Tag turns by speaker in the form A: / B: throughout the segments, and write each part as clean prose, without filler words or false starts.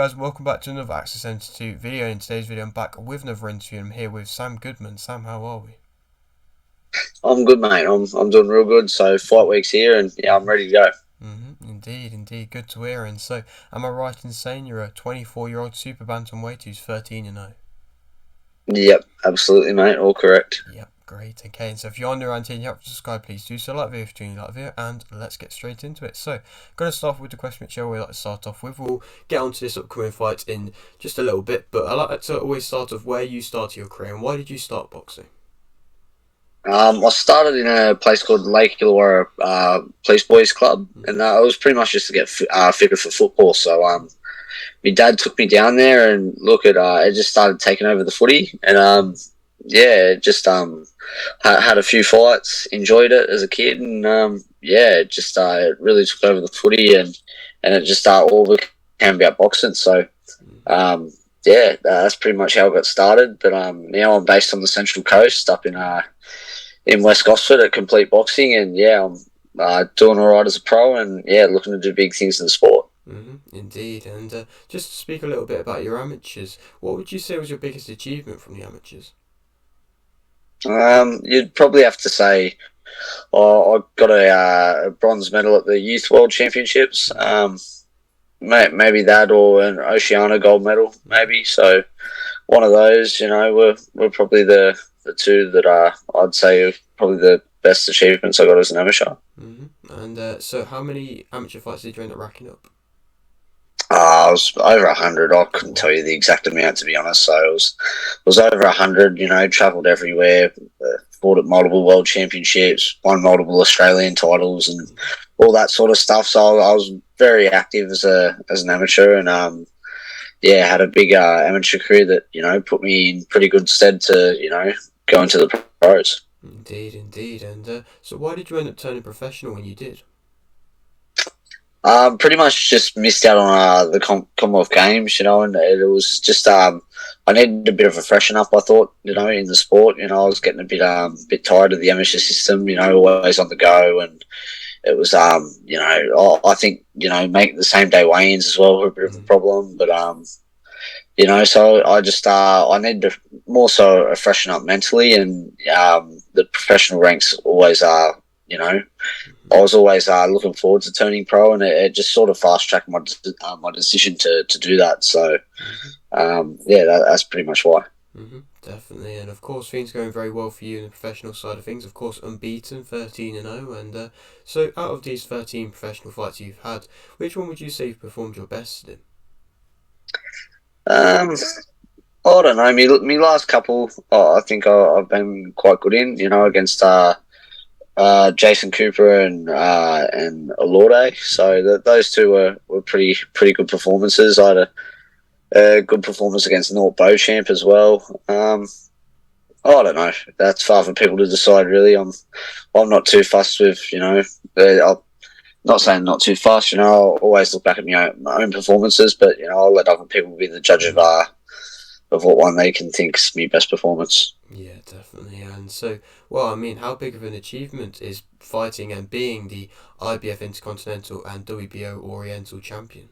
A: Guys, welcome back to another Access Institute video. In today's video, I'm back with another interview. I'm here with Sam Goodman. Sam, how are we?
B: I'm good, mate. I'm doing real good. So fight week's here, and yeah, I'm ready to go.
A: Indeed, good to hear. And so, am I right in saying you're a 24-year-old super bantamweight who's 13-0?
B: Yep, absolutely, mate. All correct.
A: Yep, great. Okay, and so if you're new around here and you haven't subscribed, please do so. Like the video if you like the video, and let's get straight into it. So, going to start with the question which I always like to start off with. We'll get onto this upcoming fight in just a little bit, but I like to always start off where you started your career and why did you start boxing?
B: I started in a place called Lake Illawarra Police Boys Club, and it was pretty much just to get fitter for football. So my dad took me down there, and look at it just started taking over the footy, and yeah, just had a few fights, enjoyed it as a kid, and yeah, it really took over the footy, and it just all became about boxing. So yeah, that's pretty much how I got started. But now I'm based on the Central Coast, up in West Gosford at Complete Boxing, and yeah, I'm doing all right as a pro, and yeah, looking to do big things in the sport.
A: Indeed, and just to speak a little bit about your amateurs, what would you say was your biggest achievement from the amateurs?
B: You'd probably have to say, I got a bronze medal at the Youth World Championships. Maybe that, or an Oceania gold medal, maybe. So one of those, were probably the two that I'd say are probably the best achievements I got as an amateur.
A: And so how many amateur fights did you end up racking up?
B: I was over 100. I couldn't tell you the exact amount, to be honest. So it was over 100. Travelled everywhere, fought at multiple world championships, won multiple Australian titles, and all that sort of stuff. So I was very active as an amateur, and yeah, had a big amateur career that put me in pretty good stead to go into the pros.
A: Indeed, and so why did you end up turning professional when you did?
B: Pretty much just missed out on the Commonwealth Games, and it was just I needed a bit of a freshen up. I thought, in the sport, I was getting a bit tired of the amateur system, always on the go, and it was I think make the same day weigh-ins as well were a bit of a problem, but so I just I needed to more so a freshen up mentally, and the professional ranks always are, I was always looking forward to turning pro, and it just sort of fast tracked my decision to do that. So yeah, that's pretty much why.
A: Definitely, and of course things going very well for you in the professional side of things. Of course, unbeaten, 13-0, and so out of these 13 professional fights you've had, which one would you say you've performed your best in?
B: I don't know. Me last couple, I think I've been quite good in. Against Jason Cooper and Alorde. So those two were pretty good performances. I had a good performance against Nort Beauchamp as well. I don't know. That's far for people to decide. Really, I'm not too fussed with I'm not saying not too fussed. I'll always look back at my own performances, but I'll let other people be the judge of what one they can think's my best performance.
A: Yeah, definitely. And so, well, I mean, how big of an achievement is fighting and being the IBF Intercontinental and WBO Oriental champion?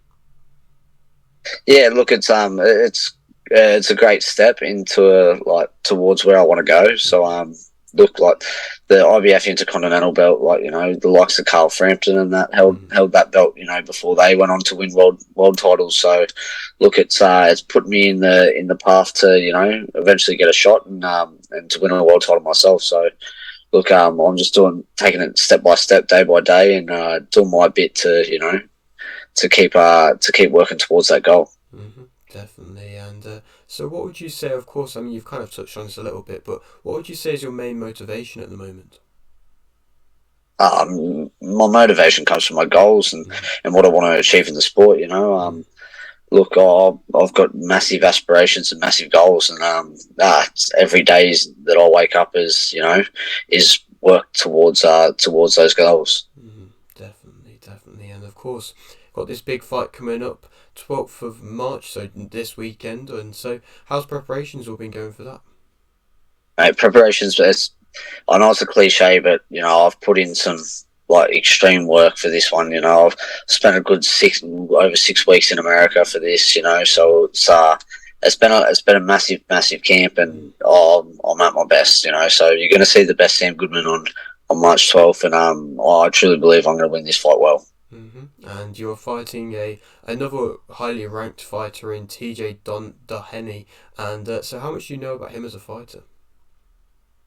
B: Yeah, look, it's a great step into towards where I want to go. So look, like the IBF Intercontinental belt, the likes of Carl Frampton and that held that belt, before they went on to win world titles. So look, it's put me in the path to eventually get a shot and to win a world title myself. So look, I'm just taking it step by step, day by day, and doing my bit to keep working towards that goal.
A: Definitely, and so what would you say, of course, I mean, you've kind of touched on this a little bit, but what would you say is your main motivation at the moment?
B: My motivation comes from my goals and what I want to achieve in the sport. Look, I've got massive aspirations and massive goals, and every day that I wake up is work towards those goals.
A: Definitely, and of course, got this big fight coming up, 12th of March, so this weekend, and so how's preparations all been going for that?
B: Preparations. I know it's a cliche, but I've put in some like extreme work for this one. I've spent a good over 6 weeks in America for this. So it's been a massive camp, and I'm at my best. So you're going to see the best Sam Goodman on March 12th, and I truly believe I'm going to win this fight well.
A: And you're fighting another highly ranked fighter in TJ Doheny, and so how much do you know about him as a fighter?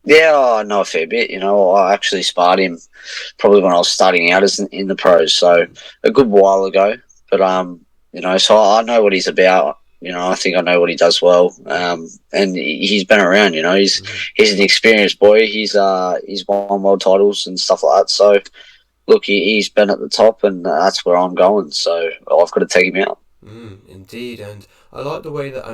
B: Yeah, I know a fair bit. I actually sparred him probably when I was starting out as in the pros, so a good while ago. But so I know what he's about. I think I know what he does well. And he's been around. He's an experienced boy. He's won world titles and stuff like that. So look, he's been at the top, and that's where I'm going. So I've got to take him out.
A: Indeed, and I like the way that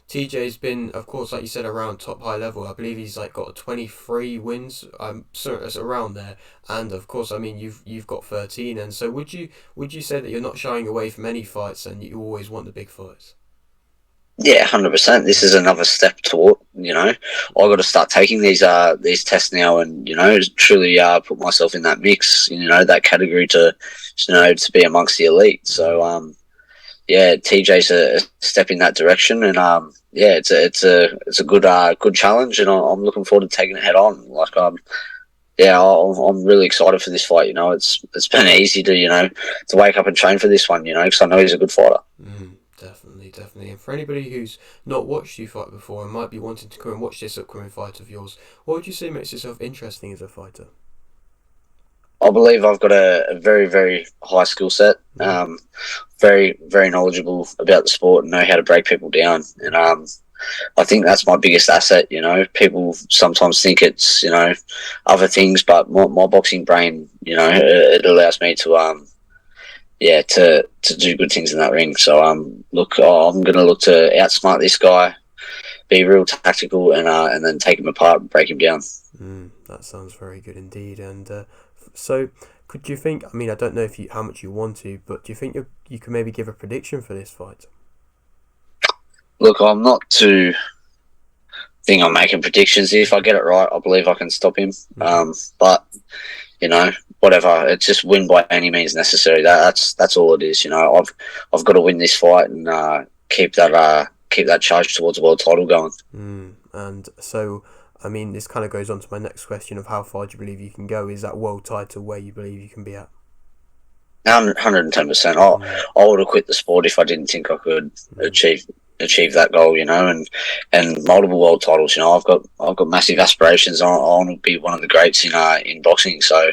A: TJ's been, of course, like you said, around top high level. I believe he's got 23 wins, so it's around there. And of course, you've got 13. And so would you say that you're not shying away from any fights, and you always want the big fights?
B: Yeah, 100%. This is another step toward. I've got to start taking these tests now, and truly put myself in that mix. That category to be amongst the elite. So yeah, TJ's a step in that direction, and yeah, it's a good challenge, and I'm looking forward to taking it head on. Yeah, I'm really excited for this fight. It's been easy to wake up and train for this one. Because I know he's a good fighter.
A: Definitely. And for anybody who's not watched you fight before and might be wanting to come and watch this upcoming fight of yours, what would you say makes yourself interesting as a fighter?
B: I believe I've got a very, very high skill set. Very, very knowledgeable about the sport and know how to break people down. And I think that's my biggest asset. People sometimes think it's other things, but my boxing brain, it allows me to to do good things in that ring. So look, I'm going to look to outsmart this guy, be real tactical, and then take him apart and break him down.
A: That sounds very good indeed. And so, could you think? I don't know how much you want to, but do you think you can maybe give a prediction for this fight?
B: Look, I'm not too think I'm making predictions. If I get it right, I believe I can stop him. But whatever. It's just win by any means necessary. That's all it is. I've got to win this fight and keep that charge towards a world title going.
A: And so, this kind of goes on to my next question of how far do you believe you can go? Is that world title where you believe you can be at?
B: 110%. I would have quit the sport if I didn't think I could achieve that goal. And multiple world titles. I've got massive aspirations. I want to be one of the greats in boxing. So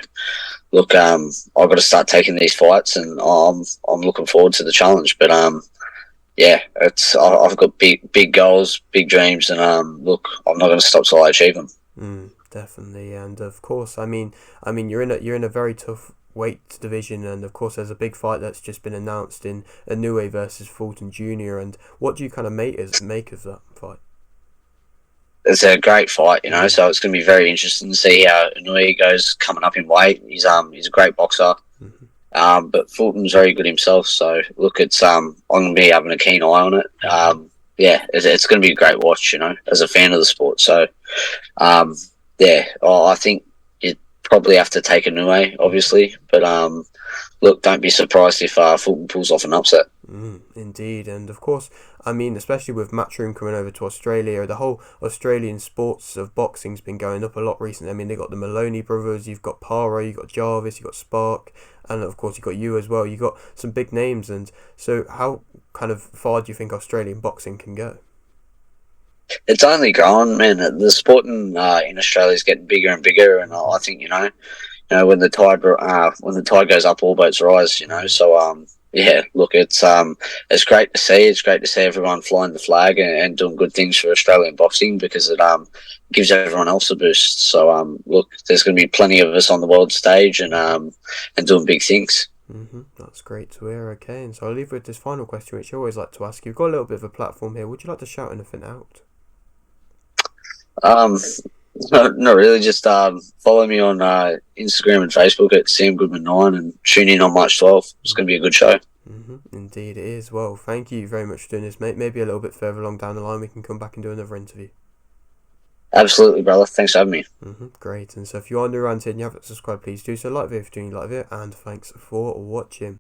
B: look, I've got to start taking these fights, and I'm looking forward to the challenge. But yeah, I've got big goals, big dreams, and look, I'm not going to stop till I achieve them.
A: Definitely, and of course, you're in a very tough weight division, and of course, there's a big fight that's just been announced in Inoue versus Fulton Jr. And what do you kind of make of that fight?
B: It's a great fight, so it's going to be very interesting to see how Inoue goes coming up in weight. He's a great boxer. But Fulton's very good himself, so look, I'm going to be having a keen eye on it. Yeah, it's going to be a great watch, as a fan of the sport. So, yeah, I think you probably have to take Inoue, obviously, but look, don't be surprised if Fulton pulls off an upset.
A: Indeed, and of course, especially with Matchroom coming over to Australia, the whole Australian sports of boxing's been going up a lot recently. They got the Maloney brothers, you've got Paro, you've got Jarvis, you've got Spark, and of course you've got you as well. You've got some big names, and so how kind of far do you think Australian boxing can go?
B: It's only growing, man. The sport in Australia is getting bigger and bigger, and I think when the tide goes up, all boats rise. So yeah, look, it's great to see. It's great to see everyone flying the flag and doing good things for Australian boxing, because it gives everyone else a boost. So look, there's going to be plenty of us on the world stage and doing big things.
A: That's great to hear. Okay, and so I'll leave with this final question, which I always like to ask you. You've got a little bit of a platform here. Would you like to shout anything out?
B: Not really. Just follow me on Instagram and Facebook at Sam Goodman 9, and tune in on March 12th. It's going to be a good show.
A: Indeed, it is. Well, thank you very much for doing this, mate. Maybe a little bit further along down the line, we can come back and do another interview.
B: Absolutely, brother. Thanks for having me.
A: Great. And so if you're new around here and you haven't subscribed, please do so. Like the video if you like it, and thanks for watching.